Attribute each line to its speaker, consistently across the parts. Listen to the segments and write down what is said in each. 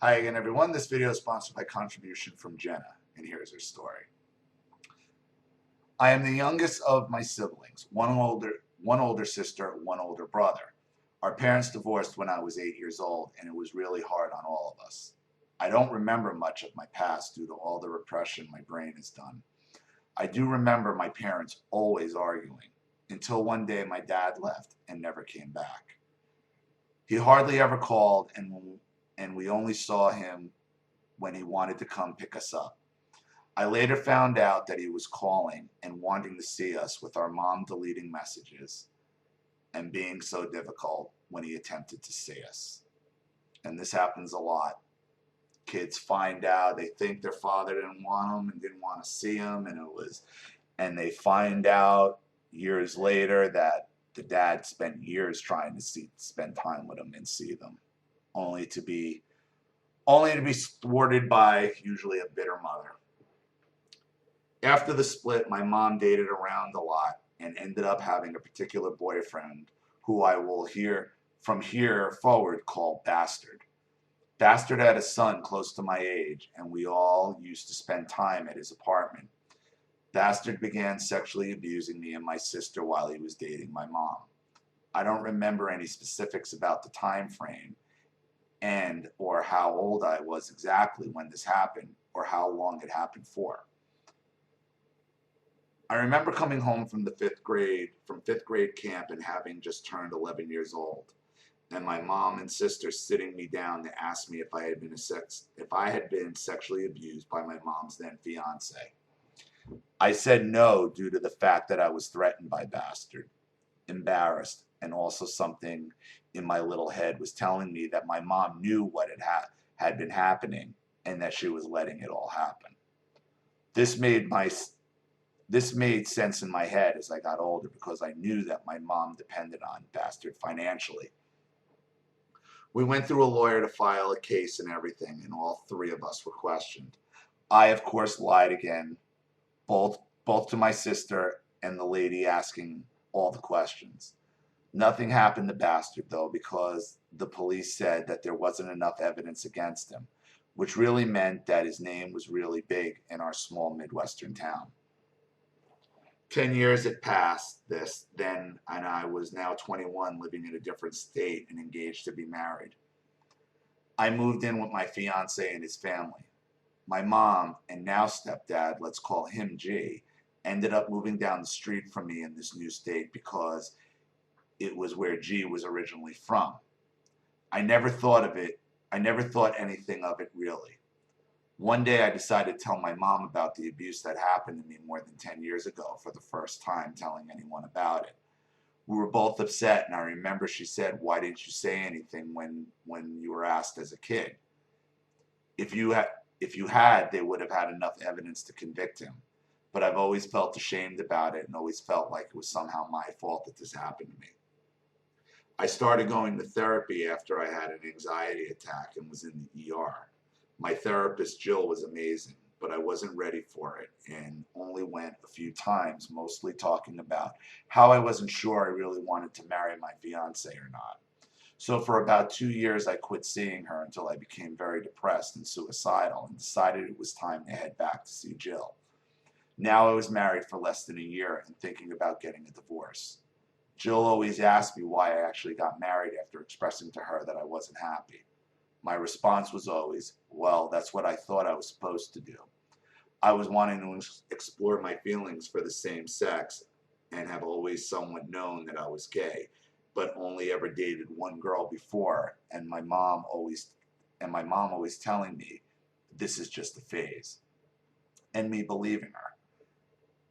Speaker 1: Hi again, everyone. This video is sponsored by contribution from Jenna, and here's her story. I am the youngest of my siblings, one older sister, one older brother. Our parents divorced when I was 8 years old, and it was really hard on all of us. I don't remember much of my past due to all the repression my brain has done. I do remember my parents always arguing, until one day my dad left and never came back. He hardly ever called, and we only saw him when he wanted to come pick us up. I later found out that he was calling and wanting to see us, with our mom deleting messages and being so difficult when he attempted to see us. And this happens a lot. Kids find out, they think their father didn't want them and didn't want to see them, and they find out years later that the dad spent years trying to spend time with them and see them, only to be thwarted by usually a bitter mother. After the split, my mom dated around a lot and ended up having a particular boyfriend who I will from here forward call Bastard. Bastard had a son close to my age, and we all used to spend time at his apartment. Bastard began sexually abusing me and my sister while he was dating my mom. I don't remember any specifics about the time frame and or how old I was exactly when this happened or how long it happened for. I remember coming home from fifth grade camp and having just turned 11 years old, and my mom and sister sitting me down to ask me if I had been sexually abused by my mom's then fiance. I said no due to the fact that I was threatened by Bastard, embarrassed, and also something in my little head was telling me that my mom knew what had been happening and that she was letting it all happen. This made sense in my head as I got older, because I knew that my mom depended on Bastard financially. We went through a lawyer to file a case and everything, and all three of us were questioned. I, of course, lied again, both to my sister and the lady asking all the questions. Nothing happened to Bastard, though, because the police said that there wasn't enough evidence against him, which really meant that his name was really big in our small Midwestern town. 10 years had passed then, and I was now 21, living in a different state and engaged to be married. I moved in with my fiance and his family. My mom, and now stepdad, let's call him G, ended up moving down the street from me in this new state because it was where G was originally from. I never thought anything of it really. One day I decided to tell my mom about the abuse that happened to me more than 10 years ago, for the first time telling anyone about it. We were both upset, and I remember she said, "Why didn't you say anything when you were asked as a kid? If you had, they would have had enough evidence to convict him. But I've always felt ashamed about it and always felt like it was somehow my fault that this happened to me." I started going to therapy after I had an anxiety attack and was in the ER. My therapist, Jill, was amazing, but I wasn't ready for it and only went a few times, mostly talking about how I wasn't sure I really wanted to marry my fiance or not. So for about 2 years, I quit seeing her until I became very depressed and suicidal and decided it was time to head back to see Jill. Now I was married for less than a year and thinking about getting a divorce. Jill always asked me why I actually got married after expressing to her that I wasn't happy. My response was always, well, that's what I thought I was supposed to do. I was wanting to explore my feelings for the same sex and have always somewhat known that I was gay, but only ever dated one girl before, and my mom always telling me this is just a phase, and me believing her.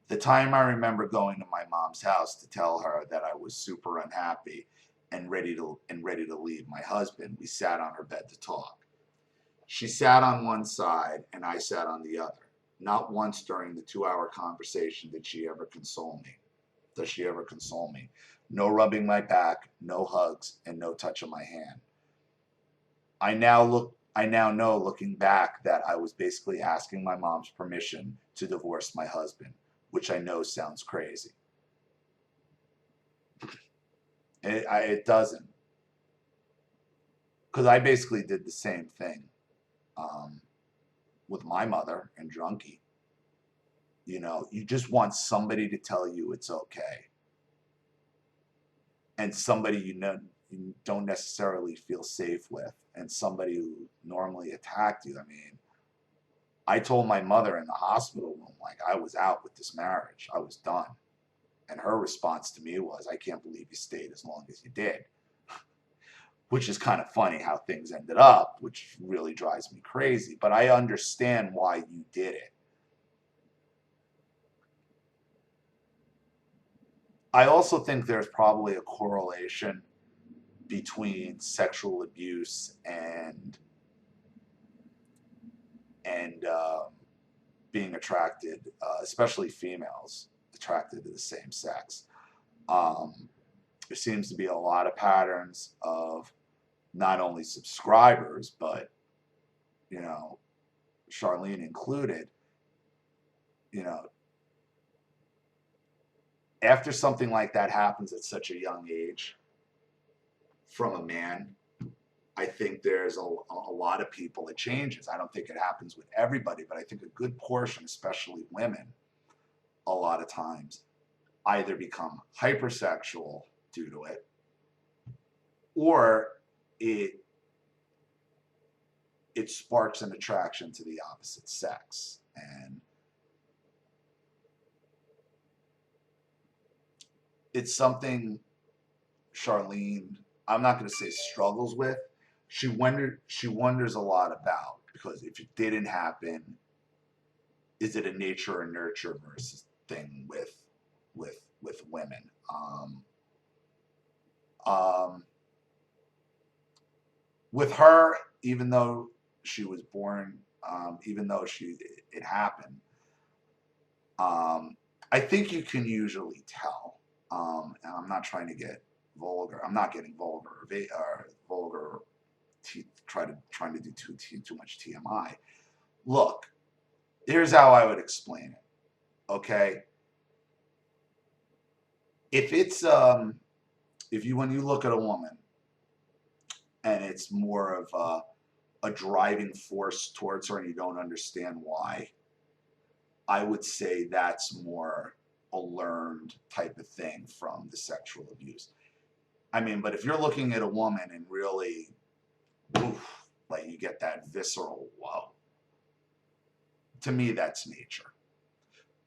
Speaker 1: The time I remember going to my mom's house to tell her that I was super unhappy and ready to leave my husband, we sat on her bed to talk. She sat on one side and I sat on the other. Not once during the 2-hour conversation Does she ever console me? No rubbing my back, no hugs, and no touch of my hand. I now know, looking back, that I was basically asking my mom's permission to divorce my husband, which I know sounds crazy. It doesn't. Because I basically did the same thing. with my mother and Junkie. You just want somebody to tell you it's okay, and somebody you don't necessarily feel safe with, and somebody who normally attacked you. I mean, I told my mother in the hospital room, like, I was out with this marriage. I was done. And her response to me was, I can't believe you stayed as long as you did. Which is kind of funny how things ended up, which really drives me crazy. But I understand why you did it. I also think there's probably a correlation between sexual abuse and being attracted, especially females attracted to the same sex. Um, there seems to be a lot of patterns of not only subscribers, but, Charlene included, you know, after something like that happens at such a young age from a man, I think there's a lot of people it changes. I don't think it happens with everybody, but I think a good portion, especially women, a lot of times either become hypersexual due to it, or it sparks an attraction to the opposite sex. And it's something Charlene, I'm not going to say struggles with. She wonders a lot about, because if it didn't happen, is it a nature or nurture versus thing with women? With her, even though she was born, even though it happened, I think you can usually tell. And I'm not trying to get vulgar. I'm not getting vulgar or vulgar. Trying to do too much TMI. Look, here's how I would explain it. Okay, if it's when you look at a woman and it's more of a driving force towards her and you don't understand why, I would say that's more a learned type of thing from the sexual abuse. I mean, but if you're looking at a woman and really, oof, like you get that visceral whoa, to me that's nature.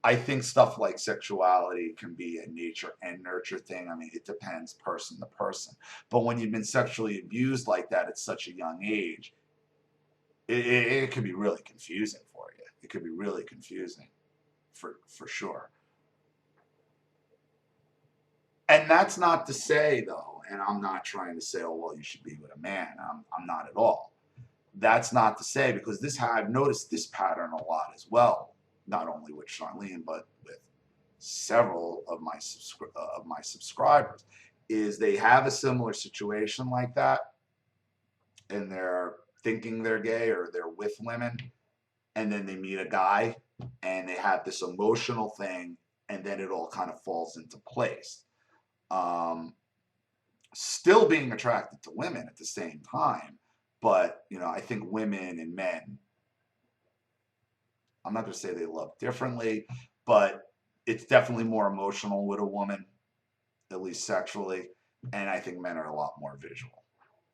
Speaker 1: I think stuff like sexuality can be a nature and nurture thing. I mean, it depends person to person. But when you've been sexually abused like that at such a young age, it can be really confusing for you. It could be really confusing for sure. And that's not to say, though, and I'm not trying to say, oh, well, you should be with a man. I'm not at all. That's not to say, because I've noticed this pattern a lot as well, not only with Charlene, but with several of my subscribers, is they have a similar situation like that, and they're thinking they're gay or they're with women, and then they meet a guy, and they have this emotional thing, and then it all kind of falls into place. Um, Still being attracted to women at the same time, but I think women and men, I'm not going to say they love differently, but it's definitely more emotional with a woman, at least sexually, and I think men are a lot more visual.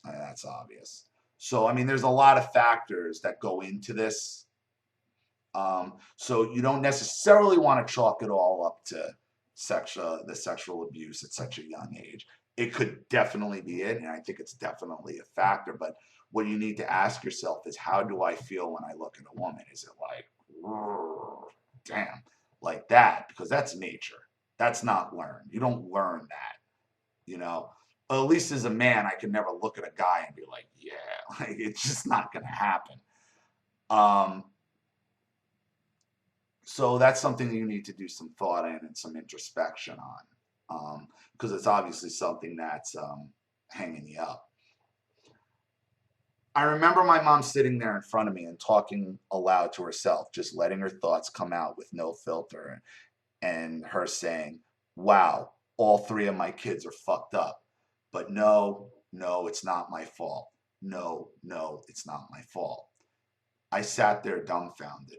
Speaker 1: I mean, that's obvious. So I mean, there's a lot of factors that go into this. So you don't necessarily want to chalk it all up to the sexual abuse at such a young age. It could definitely be it, and I think it's definitely a factor. But what you need to ask yourself is, how do I feel when I look at a woman? Is it like, damn, like that? Because that's nature. That's not learned. You don't learn that, you know. At least as a man, I can never look at a guy and be like, yeah, like it's just not going to happen. Um, So that's something you need to do some thought in and some introspection on, because it's obviously something that's hanging you up. I remember my mom sitting there in front of me and talking aloud to herself, just letting her thoughts come out with no filter, and her saying, wow, all three of my kids are fucked up. But no, it's not my fault. No, it's not my fault. I sat there dumbfounded,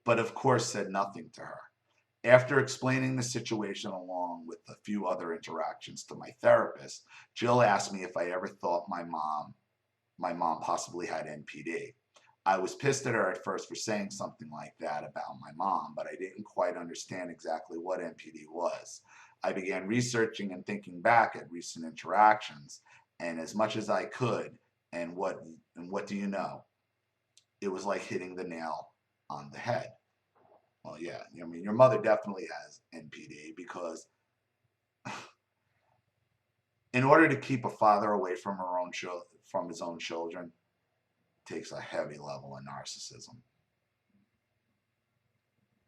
Speaker 1: but of course said nothing to her. After explaining the situation along with a few other interactions to my therapist, Jill asked me if I ever thought my mom possibly had NPD. I was pissed at her at first for saying something like that about my mom, but I didn't quite understand exactly what NPD was. I began researching and thinking back at recent interactions, and as much as I could, and what do you know? It was like hitting the nail on the head. Well, yeah, I mean, your mother definitely has NPD because in order to keep a father away from from his own children, takes a heavy level of narcissism.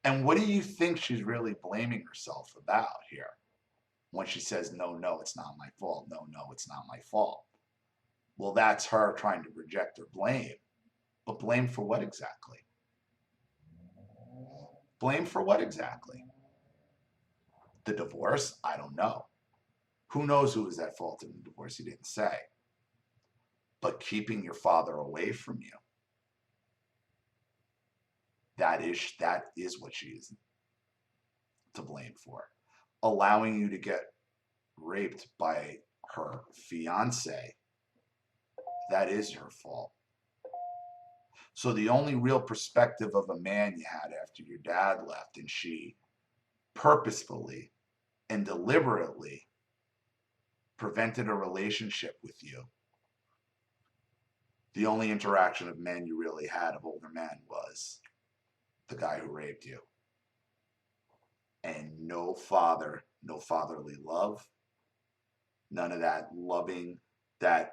Speaker 1: And what do you think she's really blaming herself about here when she says, no, no, it's not my fault. No, no, it's not my fault. Well, that's her trying to project her blame. But blame for what exactly? Blame for what exactly? The divorce? I don't know. Who knows who was at fault in the divorce? He didn't say. But keeping your father away from you, that is what she is to blame for. Allowing you to get raped by her fiance, that is your fault. So the only real perspective of a man you had after your dad left and she purposefully and deliberately prevented a relationship with you, the only interaction of men you really had, of older men, was the guy who raped you. And no father, no fatherly love, none of that loving that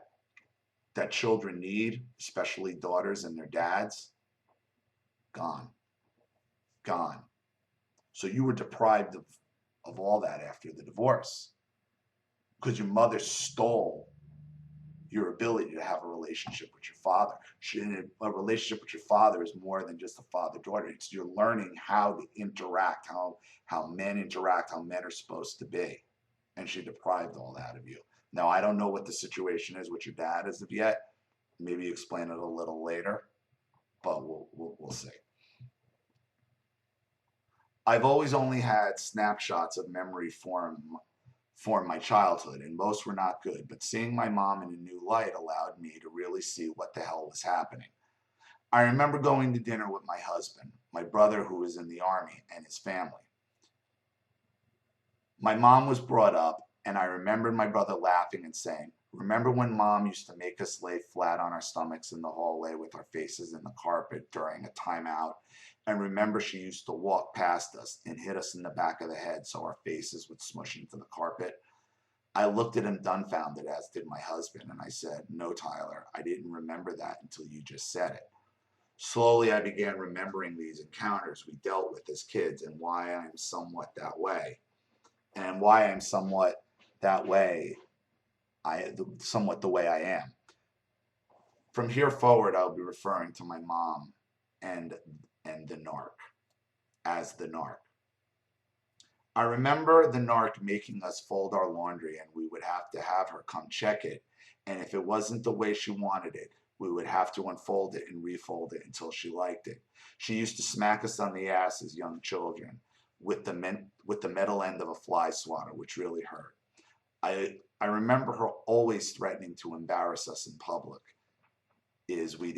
Speaker 1: children need, especially daughters and their dads, gone. Gone. So you were deprived of all that after the divorce because your mother stole your ability to have a relationship with your father. A relationship with your father is more than just a father-daughter. It's you're learning how to interact, how men interact, how men are supposed to be. And she deprived all that of you. Now, I don't know what the situation is with your dad as of yet. Maybe explain it a little later, but we'll see. I've always only had snapshots of memory form my childhood, and most were not good, but seeing my mom in a new light allowed me to really see what the hell was happening. I remember going to dinner with my husband, my brother who was in the Army, and his family. My mom was brought up, and I remembered my brother laughing and saying, "Remember when Mom used to make us lay flat on our stomachs in the hallway with our faces in the carpet during a timeout? And remember she used to walk past us and hit us in the back of the head so our faces would smush into the carpet?" I looked at him dumbfounded, as did my husband, and I said, "No, Tyler, I didn't remember that until you just said it." Slowly, I began remembering these encounters we dealt with as kids and why I'm somewhat that way. And why I'm somewhat that way, somewhat the way I am. From here forward, I'll be referring to my mom and the narc as the narc. I remember the narc making us fold our laundry, and we would have to have her come check it. And if it wasn't the way she wanted it, we would have to unfold it and refold it until she liked it. She used to smack us on the ass as young children with the metal end of a fly swatter, which really hurt. I remember her always threatening to embarrass us in public if we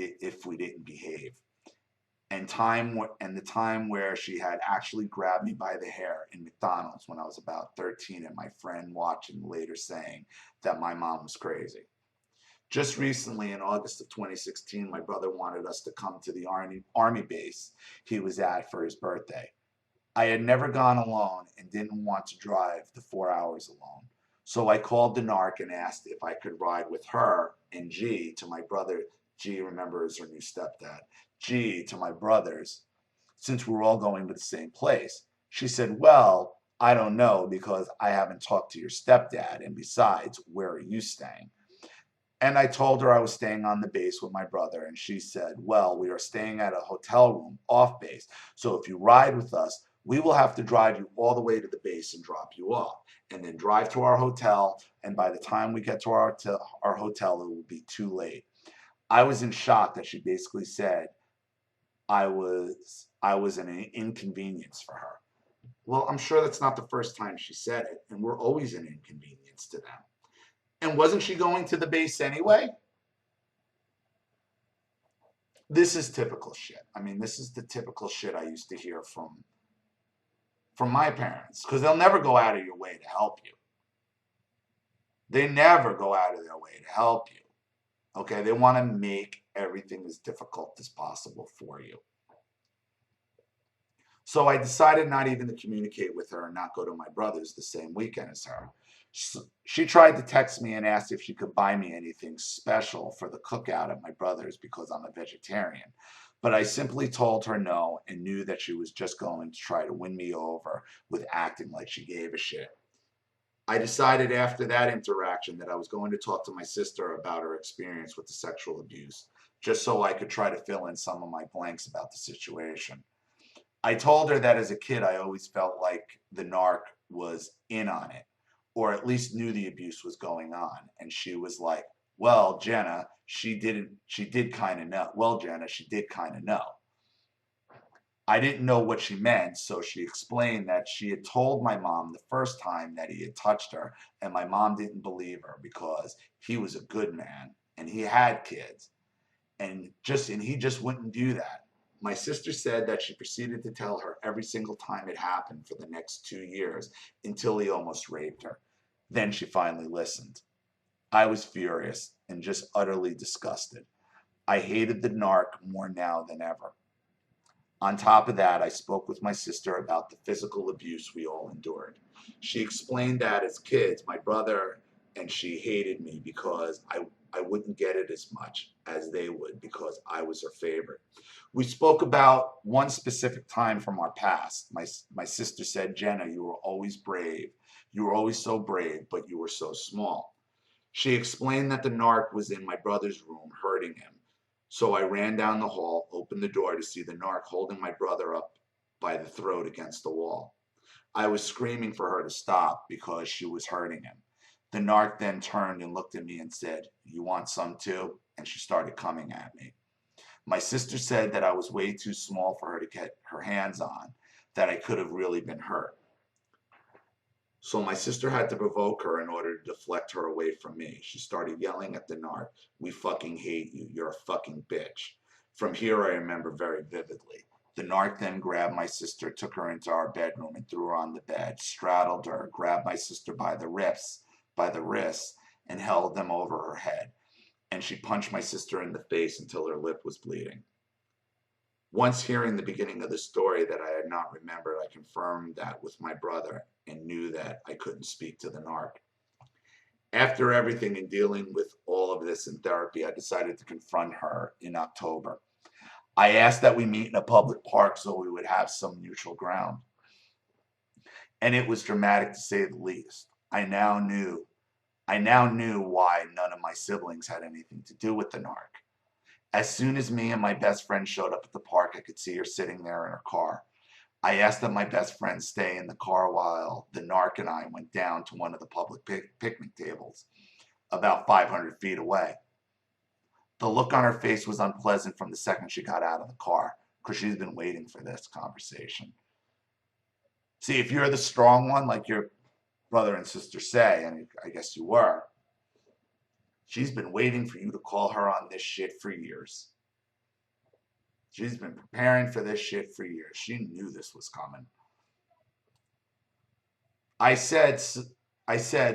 Speaker 1: didn't behave. And the time where she had actually grabbed me by the hair in McDonald's when I was about 13, and my friend watching later saying that my mom was crazy. Just recently, in August of 2016, my brother wanted us to come to the Army base he was at for his birthday. I had never gone alone and didn't want to drive the 4 hours alone. So I called the narc and asked if I could ride with her and G to my brother. G, remember, is her new stepdad. G to my brothers, since we were all going to the same place. She said, "Well, I don't know because I haven't talked to your stepdad, and besides, where are you staying?" And I told her I was staying on the base with my brother, and she said, "Well, we are staying at a hotel room off base, so if you ride with us, we will have to drive you all the way to the base and drop you off, and then drive to our hotel, and by the time we get to our hotel, it will be too late." I was in shock that she basically said I was an inconvenience for her. Well, I'm sure that's not the first time she said it, and we're always an inconvenience to them. And wasn't she going to the base anyway? This is typical shit. I mean, this is the typical shit I used to hear from my parents, because they'll never go out of your way to help you. They never go out of their way to help you. Okay, they want to make everything as difficult as possible for you. So I decided not even to communicate with her and not go to my brother's the same weekend as her. She tried to text me and asked if she could buy me anything special for the cookout at my brother's because I'm a vegetarian. But I simply told her no and knew that she was just going to try to win me over with acting like she gave a shit. I decided after that interaction that I was going to talk to my sister about her experience with the sexual abuse, just so I could try to fill in some of my blanks about the situation. I told her that as a kid, I always felt like the narc was in on it, or at least knew the abuse was going on. And she was like, well, Jenna, she did kind of know. Well, Jenna, she did kind of know. I didn't know what she meant, so she explained that she had told my mom the first time that he had touched her, and my mom didn't believe her because he was a good man and he had kids, and he just wouldn't do that. My sister said that she proceeded to tell her every single time it happened for the next 2 years until he almost raped her. Then she finally listened. I was furious and just utterly disgusted. I hated the narc more now than ever. On top of that, I spoke with my sister about the physical abuse we all endured. She explained that as kids, my brother and she hated me because I wouldn't get it as much as they would because I was her favorite. We spoke about one specific time from our past. My sister said, Jenna, you were always brave. You were always so brave, but you were so small. She explained that the narc was in my brother's room hurting him. So I ran down the hall, opened the door to see the narc holding my brother up by the throat against the wall. I was screaming for her to stop because she was hurting him. The narc then turned and looked at me and said, you want some too? And she started coming at me. My sister said that I was way too small for her to get her hands on, that I could have really been hurt. So my sister had to provoke her in order to deflect her away from me. She started yelling at the narc, we fucking hate you, you're a fucking bitch. From here I remember very vividly. The narc then grabbed my sister, took her into our bedroom and threw her on the bed, straddled her, grabbed my sister by the wrists, and held them over her head. And she punched my sister in the face until her lip was bleeding. Once hearing the beginning of the story that I had not remembered, I confirmed that with my brother and knew that I couldn't speak to the narc. After everything and dealing with all of this in therapy, I decided to confront her in October. I asked that we meet in a public park so we would have some neutral ground. And it was dramatic to say the least. I now knew why none of my siblings had anything to do with the narc. As soon as me and my best friend showed up at the park, I could see her sitting there in her car. I asked that my best friend stay in the car while the narc and I went down to one of the public picnic tables about 500 feet away. The look on her face was unpleasant from the second she got out of the car because she's been waiting for this conversation. See, if you're the strong one, like your brother and sister say, and I guess you were, she's been waiting for you to call her on this shit for years. She's been preparing for this shit for years. She knew this was coming. I said,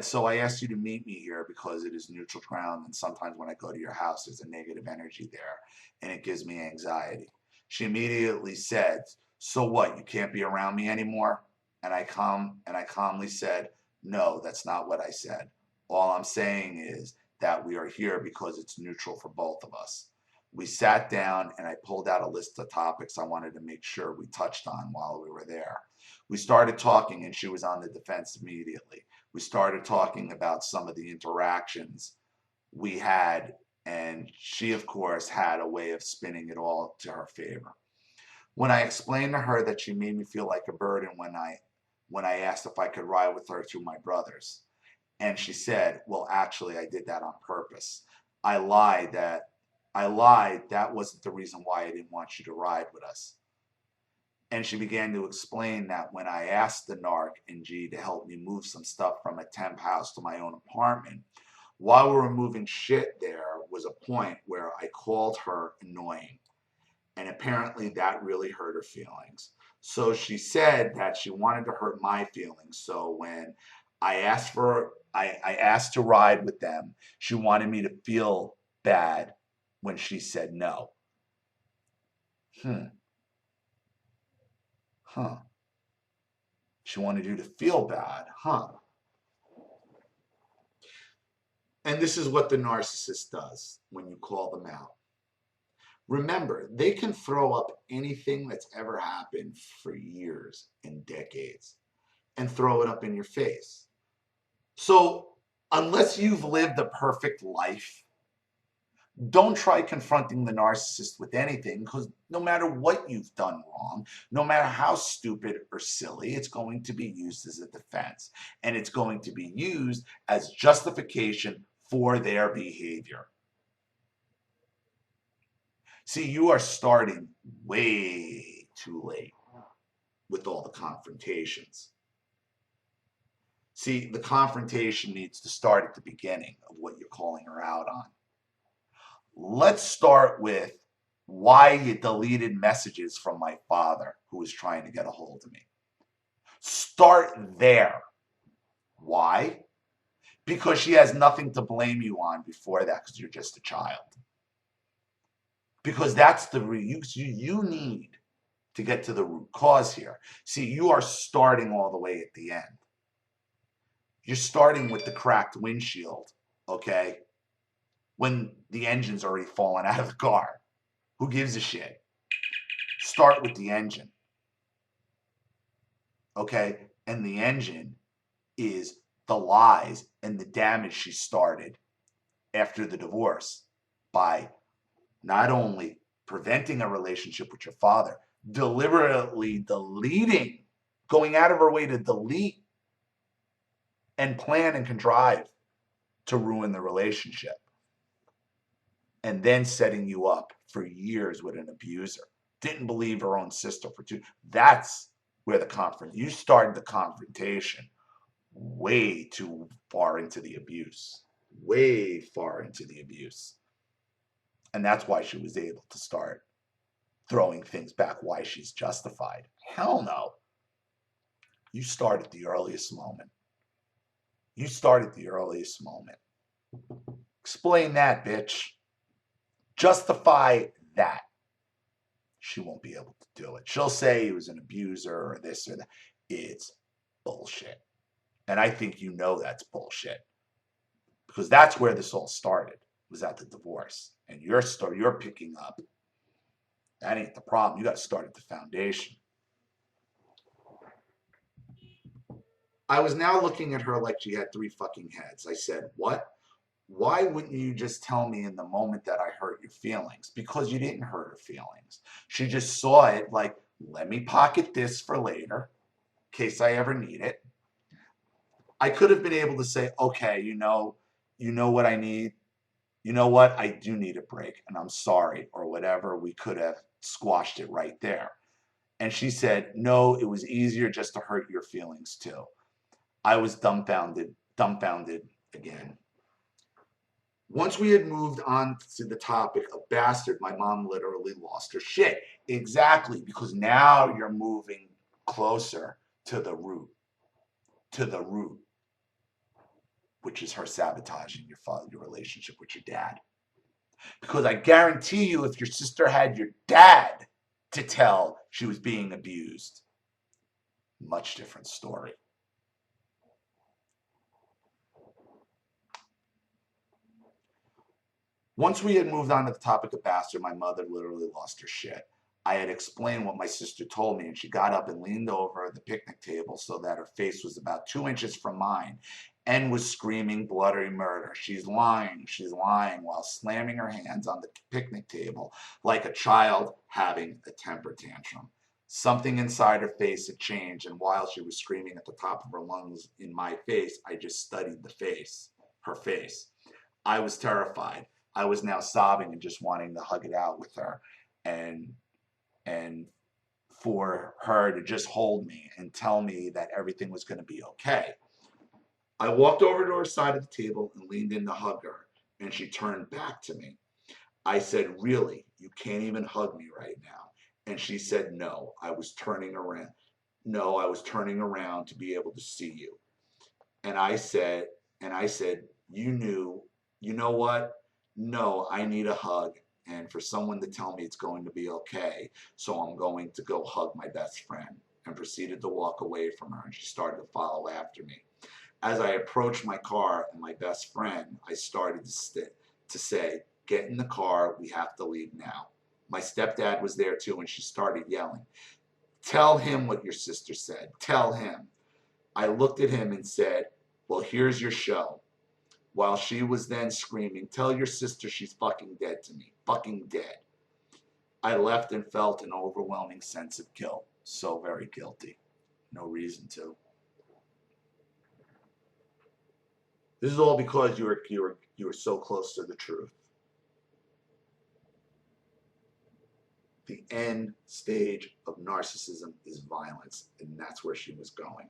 Speaker 1: so I asked you to meet me here because it is neutral ground, and sometimes when I go to your house, there's a negative energy there, and it gives me anxiety. She immediately said, so what, you can't be around me anymore? And I calmly said, no, that's not what I said. All I'm saying is that we are here because it's neutral for both of us. We sat down and I pulled out a list of topics I wanted to make sure we touched on while we were there. We started talking and she was on the defense immediately. We started talking about some of the interactions we had, and she, of course, had a way of spinning it all to her favor. When I explained to her that she made me feel like a burden when I asked if I could ride with her to my brother's, and she said, well, actually, I did that on purpose. I lied that I lied. That wasn't the reason why I didn't want you to ride with us. And she began to explain that when I asked the narc and G to help me move some stuff from a temp house to my own apartment, while we were moving shit, there was a point where I called her annoying. And apparently that really hurt her feelings. So she said that she wanted to hurt my feelings. So when I asked to ride with them, she wanted me to feel bad when she said no. Huh. She wanted you to feel bad, huh? And this is what the narcissist does when you call them out. Remember, they can throw up anything that's ever happened for years and decades and throw it up in your face. So, unless you've lived a perfect life, don't try confronting the narcissist with anything, because no matter what you've done wrong, no matter how stupid or silly, it's going to be used as a defense. And it's going to be used as justification for their behavior. See, you are starting way too late with all the confrontations. See, the confrontation needs to start at the beginning of what you're calling her out on. Let's start with why you deleted messages from my father who was trying to get a hold of me. Start there. Why? Because she has nothing to blame you on before that, because you're just a child. Because that's the you need to get to the root cause here. See, you are starting all the way at the end. You're starting with the cracked windshield, okay? When the engine's already fallen out of the car. Who gives a shit? Start with the engine. Okay? And the engine is the lies and the damage she started after the divorce by not only preventing a relationship with your father, deliberately deleting, going out of her way to delete and plan and contrive to ruin the relationship. And then setting you up for years with an abuser. Didn't believe her own sister for 2. That's where you started the confrontation way too far into the abuse. Way far into the abuse. And that's why she was able to start throwing things back, why she's justified. Hell no. You start at the earliest moment. You start at the earliest moment. Explain that, bitch. Justify that. She won't be able to do it. She'll say he was an abuser or this or that. It's bullshit. And I think you know that's bullshit. Because that's where this all started, was at the divorce. And you're picking up. That ain't the problem. You got to start at the foundation. I was now looking at her like she had 3 fucking heads. I said, what? Why wouldn't you just tell me in the moment that I hurt your feelings? Because you didn't hurt her feelings. She just saw it like, let me pocket this for later, in case I ever need it. I could have been able to say, okay, you know what I need? You know what? I do need a break, and I'm sorry, or whatever. We could have squashed it right there. And she said, no, it was easier just to hurt your feelings too. I was dumbfounded again. Once we had moved on to the topic of bastard, my mom literally lost her shit. Exactly, because now you're moving closer to the root, which is her sabotaging your relationship with your dad. Because I guarantee you, if your sister had your dad to tell she was being abused, much different story. Once we had moved on to the topic of bastard, my mother literally lost her shit. I had explained what my sister told me, and she got up and leaned over the picnic table so that her face was about 2 inches from mine and was screaming bloody murder. She's lying, while slamming her hands on the picnic table like a child having a temper tantrum. Something inside her face had changed, and while she was screaming at the top of her lungs in my face, I just studied her face. I was terrified. I was now sobbing and just wanting to hug it out with her, and and for her to just hold me and tell me that everything was going to be okay. I walked over to her side of the table and leaned in to hug her, and she turned back to me. I said, "Really? You can't even hug me right now?" And she said, "No, I was turning around. No, I was turning around to be able to see you." And I said, you know what? No, I need a hug and for someone to tell me it's going to be okay. So I'm going to go hug my best friend, and proceeded to walk away from her, and she started to follow after me. As I approached my car and my best friend, I started to say, "Get in the car, we have to leave now." My stepdad was there too, and she started yelling, "Tell him what your sister said. Tell him." I looked at him and said, "Well, here's your show." While she was then screaming, "Tell your sister she's fucking dead to me. Fucking dead." I left and felt an overwhelming sense of guilt. So very guilty. No reason to. This is all because you were so close to the truth. The end stage of narcissism is violence, and that's where she was going.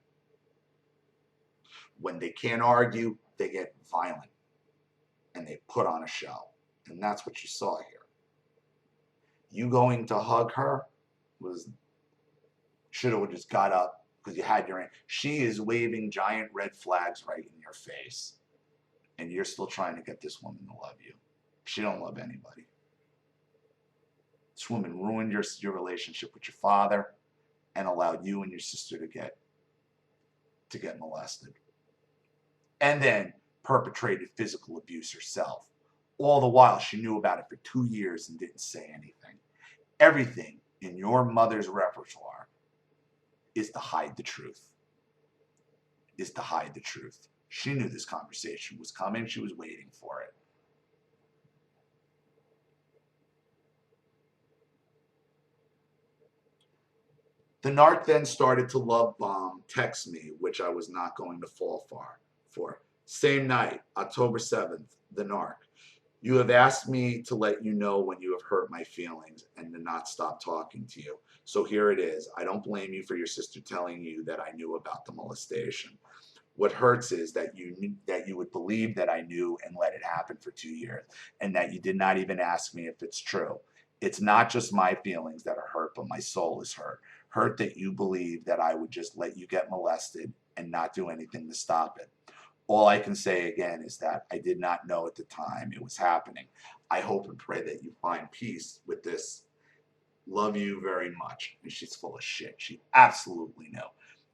Speaker 1: When they can't argue, they get violent and they put on a show. And that's what you saw here. You going to hug her was, should have just got up because you had your, she is waving giant red flags right in your face. And you're still trying to get this woman to love you. She don't love anybody. This woman ruined your relationship with your father and allowed you and your sister to get molested. And then perpetrated physical abuse herself. All the while she knew about it for 2 years and didn't say anything. Everything in your mother's repertoire is to hide the truth. Is to hide the truth. She knew this conversation was coming. She was waiting for it. The narc then started to love bomb text me, which I was not going to fall for. Same night, October 7th, the narc. You have asked me to let you know when you have hurt my feelings and to not stop talking to you. So here it is. I don't blame you for your sister telling you that I knew about the molestation. What hurts is that you would believe that I knew and let it happen for 2 years, and that you did not even ask me if it's true. It's not just my feelings that are hurt, but my soul is hurt. Hurt that you believe that I would just let you get molested and not do anything to stop it. All I can say again is that I did not know at the time it was happening. I hope and pray that you find peace with this. Love you very much. And she's full of shit. She absolutely knew.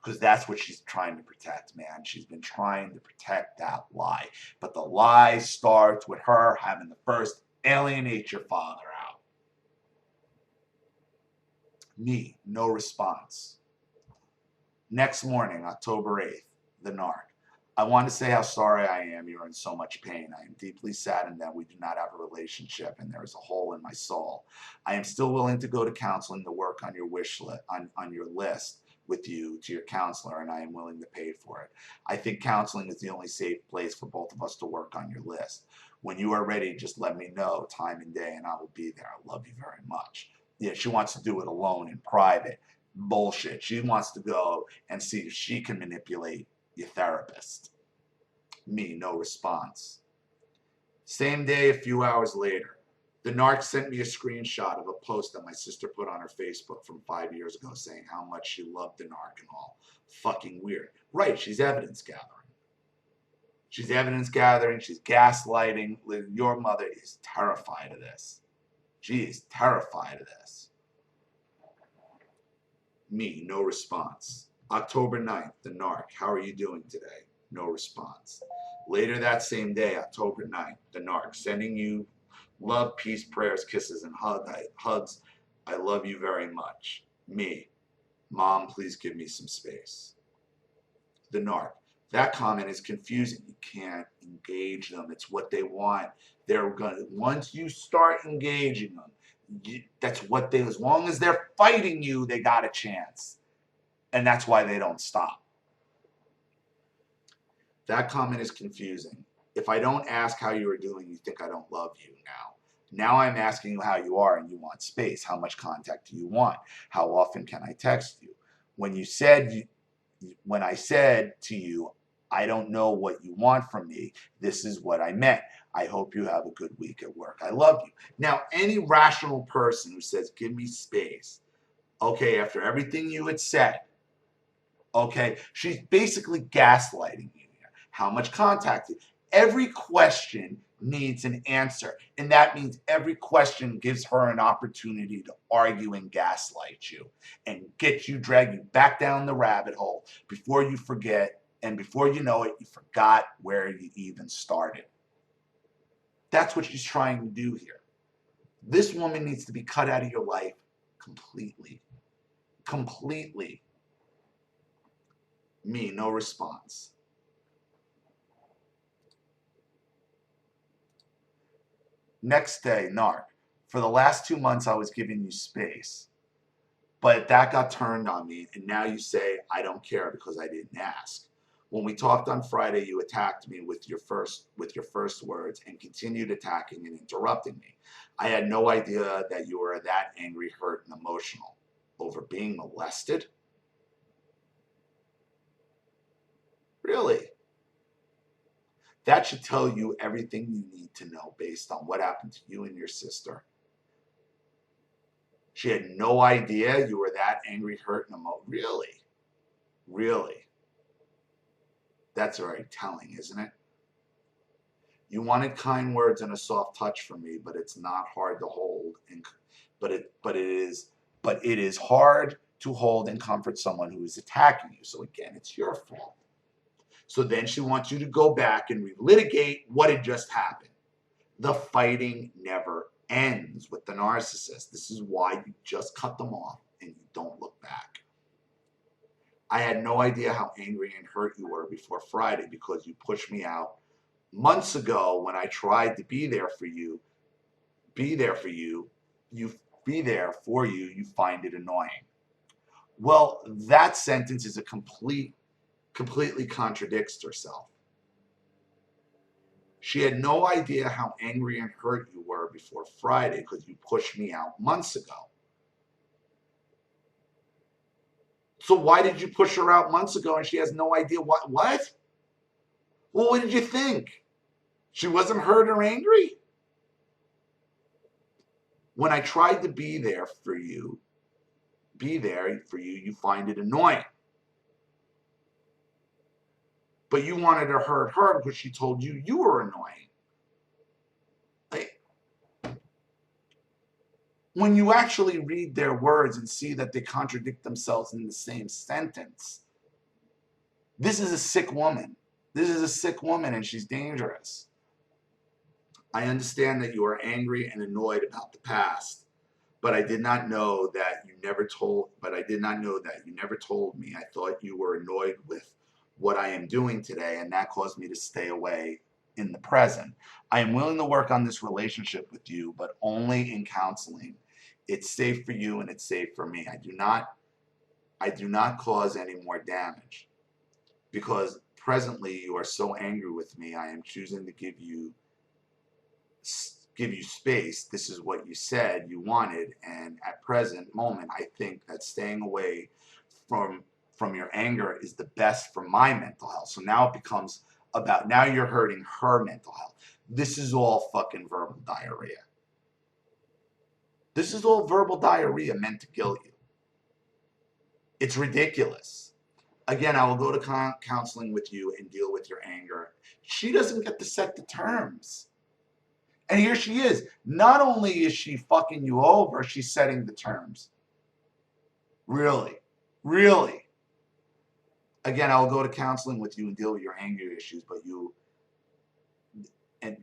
Speaker 1: Because that's what she's trying to protect, man. She's been trying to protect that lie. But the lie starts with her having the first alienate your father out. Me, no response. Next morning, October 8th, the narc. I want to say how sorry I am. You're in so much pain. I am deeply saddened that we do not have a relationship and there is a hole in my soul. I am still willing to go to counseling to work on your wish list, on your list with you to your counselor, and I am willing to pay for it. I think counseling is the only safe place for both of us to work on your list. When you are ready, just let me know time and day and I will be there. I love you very much. Yeah, she wants to do it alone in private. Bullshit. She wants to go and see if she can manipulate your therapist. Me, no response. Same day, a few hours later, the narc sent me a screenshot of a post that my sister put on her Facebook from 5 years ago saying how much she loved the narc and all. Fucking weird. Right, she's evidence gathering. She's evidence gathering. She's gaslighting. Your mother is terrified of this. She is terrified of this. Me, no response. October 9th, the narc. How are you doing today? No response. Later that same day, October 9th, the narc. Sending you love, peace, prayers, kisses, and hugs. I love you very much. Me. Mom, please give me some space. The narc. That comment is confusing. You can't engage them. It's what they want. They're gonna, once you start engaging them, that's what they, as long as they're fighting you, they got a chance. And that's why they don't stop. That comment is confusing. If I don't ask how you are doing, you think I don't love you now. Now I'm asking you how you are and you want space. How much contact do you want? How often can I text you? When I said to you, I don't know what you want from me, this is what I meant. I hope you have a good week at work. I love you. Now, any rational person who says, give me space, okay, after everything you had said, okay, she's basically gaslighting you here. How much contact? Every question needs an answer, and that means every question gives her an opportunity to argue and gaslight you and drag you back down the rabbit hole before you forget, and before you know it, you forgot where you even started. That's what she's trying to do here. This woman needs to be cut out of your life completely. Completely. Me, no response. Next day, Narc. For the last 2 months, I was giving you space. But that got turned on me, and now you say, I don't care because I didn't ask. When we talked on Friday, you attacked me with your first words and continued attacking and interrupting me. I had no idea that you were that angry, hurt, and emotional. Over being molested? Really? That should tell you everything you need to know based on what happened to you and your sister. She had no idea you were that angry, hurt, and emotional. Really? Really? That's very telling, isn't it? You wanted kind words and a soft touch from me, but it's not hard to hold. But it is hard to hold and comfort someone who is attacking you. So again, it's your fault. So then she wants you to go back and relitigate what had just happened. The fighting never ends with the narcissist. This is why you just cut them off and you don't look back. I had no idea how angry and hurt you were before Friday because you pushed me out months ago when I tried to be there for you, you find it annoying. Well, that sentence is completely contradicts herself. She had no idea how angry and hurt you were before Friday because you pushed me out months ago. So why did you push her out months ago and she has no idea what? Well, what did you think? She wasn't hurt or angry? When I tried to be there for you, you find it annoying. But you wanted to hurt her because she told you you were annoying. When you actually read their words and see that they contradict themselves in the same sentence, this is a sick woman. This is a sick woman and she's dangerous. I understand that you are angry and annoyed about the past, but I did not know that you never told me. I thought you were annoyed with what I am doing today, and that caused me to stay away in the present. I am willing to work on this relationship with you, but only in counseling. It's safe for you and it's safe for me. I do not cause any more damage. Because presently you are so angry with me, I am choosing to give you space. This is what you said you wanted, and at present moment I think that staying away from your anger is the best for my mental health. So now it becomes about, now you're hurting her mental health. This is all fucking verbal diarrhea. This is all verbal diarrhea meant to kill you. It's ridiculous. Again, I will go to counseling with you and deal with your anger. She doesn't get to set the terms. And here she is. Not only is she fucking you over, she's setting the terms. Really? Really? Again, I will go to counseling with you and deal with your anger issues,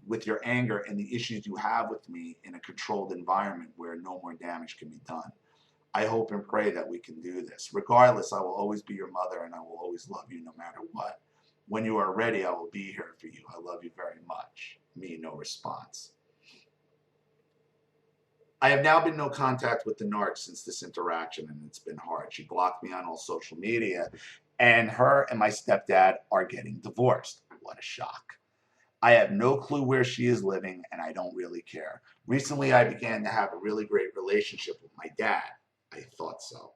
Speaker 1: with your anger and the issues you have with me in a controlled environment where no more damage can be done. I hope and pray that we can do this. Regardless, I will always be your mother and I will always love you no matter what. When you are ready, I will be here for you. I love you very much. Me, no response. I have now been no contact with the narc since this interaction, and it's been hard. She blocked me on all social media, and her and my stepdad are getting divorced. What a shock. I have no clue where she is living, and I don't really care. Recently, I began to have a really great relationship with my dad. I thought so.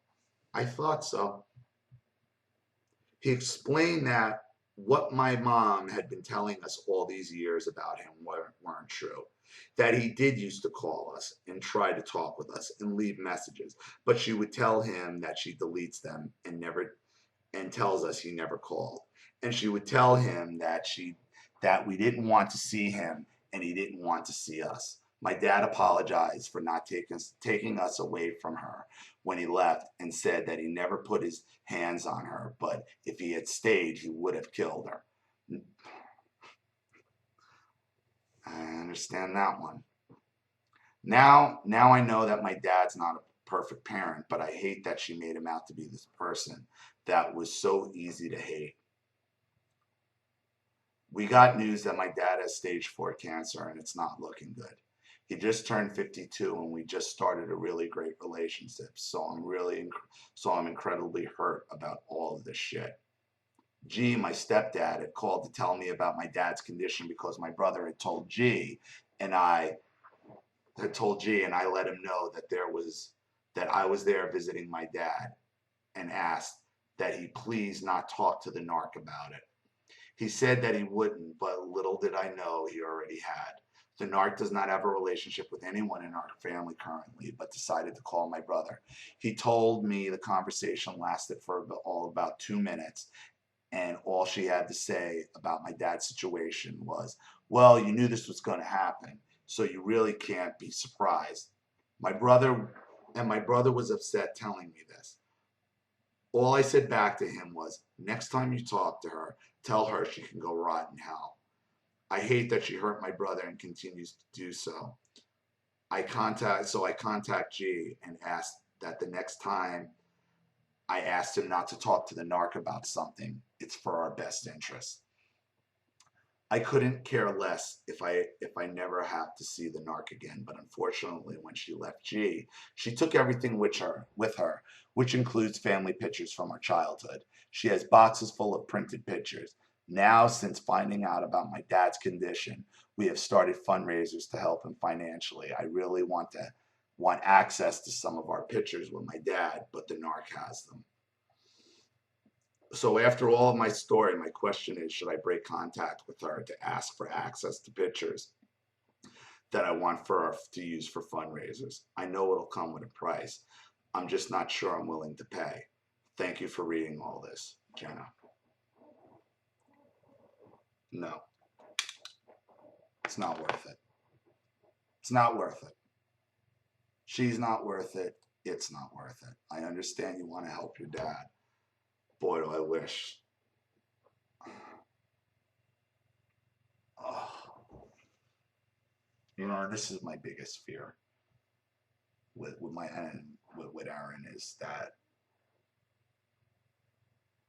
Speaker 1: I thought so. He explained that what my mom had been telling us all these years about him weren't true. That he did used to call us and try to talk with us and leave messages, but she would tell him that she deletes them and tells us he never called. And she would tell him that we didn't want to see him and he didn't want to see us. My dad apologized for not taking us away from her when he left and said that he never put his hands on her, but if he had stayed, he would have killed her. I understand that one. Now I know that my dad's not a perfect parent, but I hate that she made him out to be this person that was so easy to hate. We got news that my dad has stage 4 cancer and it's not looking good. He just turned 52 and we just started a really great relationship. So I'm incredibly hurt about all of this shit. G, my stepdad, had called to tell me about my dad's condition because my brother had told G and I let him know that I was there visiting my dad and asked that he please not talk to the narc about it. He said that he wouldn't, but little did I know he already had. The narc does not have a relationship with anyone in our family currently, but decided to call my brother. He told me the conversation lasted for about 2 minutes, and all she had to say about my dad's situation was, well, you knew this was going to happen, so you really can't be surprised. My brother was upset telling me this. All I said back to him was, next time you talk to her, tell her she can go rot in hell. I hate that she hurt my brother and continues to do so. I contact G and asked that the next time I asked him not to talk to the narc about something, it's for our best interest. I couldn't care less if I never have to see the narc again, but unfortunately when she left G, she took everything with her, which includes family pictures from our childhood. She has boxes full of printed pictures. Now, since finding out about my dad's condition, we have started fundraisers to help him financially. I really want access to some of our pictures with my dad, but the narc has them. So after all of my story, my question is, should I break contact with her to ask for access to pictures that I want to use for fundraisers? I know it'll come with a price. I'm just not sure I'm willing to pay. Thank you for reading all this, Jenna. No, it's not worth it. It's not worth it. She's not worth it. It's not worth it. I understand you want to help your dad. Boy, do I wish. Oh. You know, this is my biggest fear with Aaron is that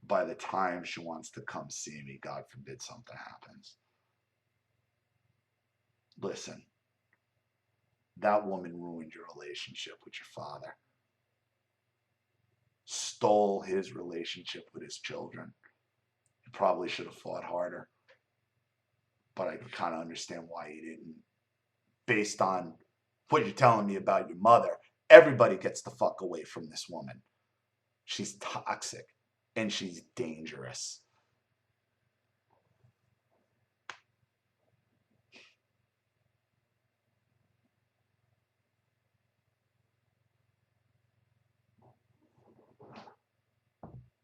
Speaker 1: by the time she wants to come see me, God forbid something happens. Listen, that woman ruined your relationship with your father, stole his relationship with his children. You probably should have fought harder, but I can kind of understand why you didn't. Based on what you're telling me about your mother, everybody gets the fuck away from this woman. She's toxic and she's dangerous.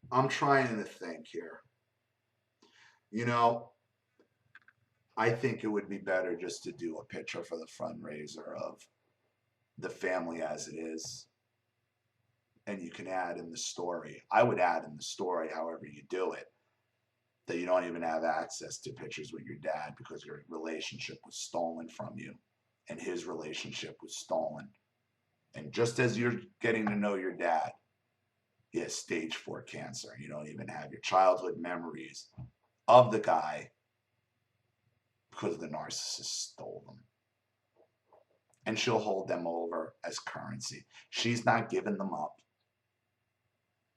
Speaker 1: I'm trying to think here. You know, I think it would be better just to do a picture for the fundraiser of the family as it is. And you can add in the story. I would add in the story, however you do it, that you don't even have access to pictures with your dad because your relationship was stolen from you and his relationship was stolen. And just as you're getting to know your dad, he has stage 4 cancer. You don't even have your childhood memories of the guy because the narcissist stole them. And she'll hold them over as currency. She's not giving them up.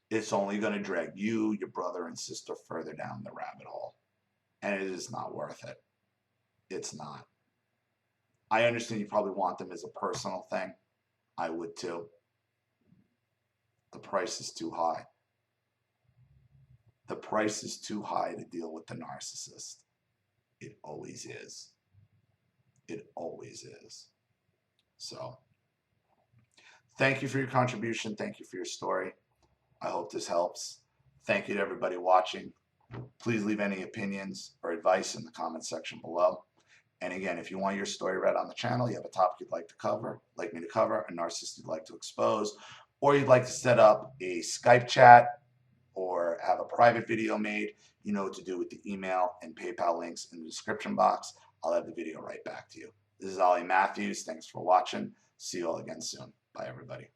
Speaker 1: It's only going to drag you, your brother, and sister further down the rabbit hole. And it is not worth it. It's not. I understand you probably want them as a personal thing. I would too. The price is too high. The price is too high to deal with the narcissist. It always is. It always is. So, thank you for your contribution. Thank you for your story. I hope this helps. Thank you to everybody watching. Please leave any opinions or advice in the comment section below. And again, if you want your story read on the channel, you have a topic you'd like me to cover, a narcissist you'd like to expose, or you'd like to set up a Skype chat or have a private video made, you know what to do with the email and PayPal links in the description box. I'll have the video right back to you. This is Ollie Matthews. Thanks for watching. See you all again soon. Bye, everybody.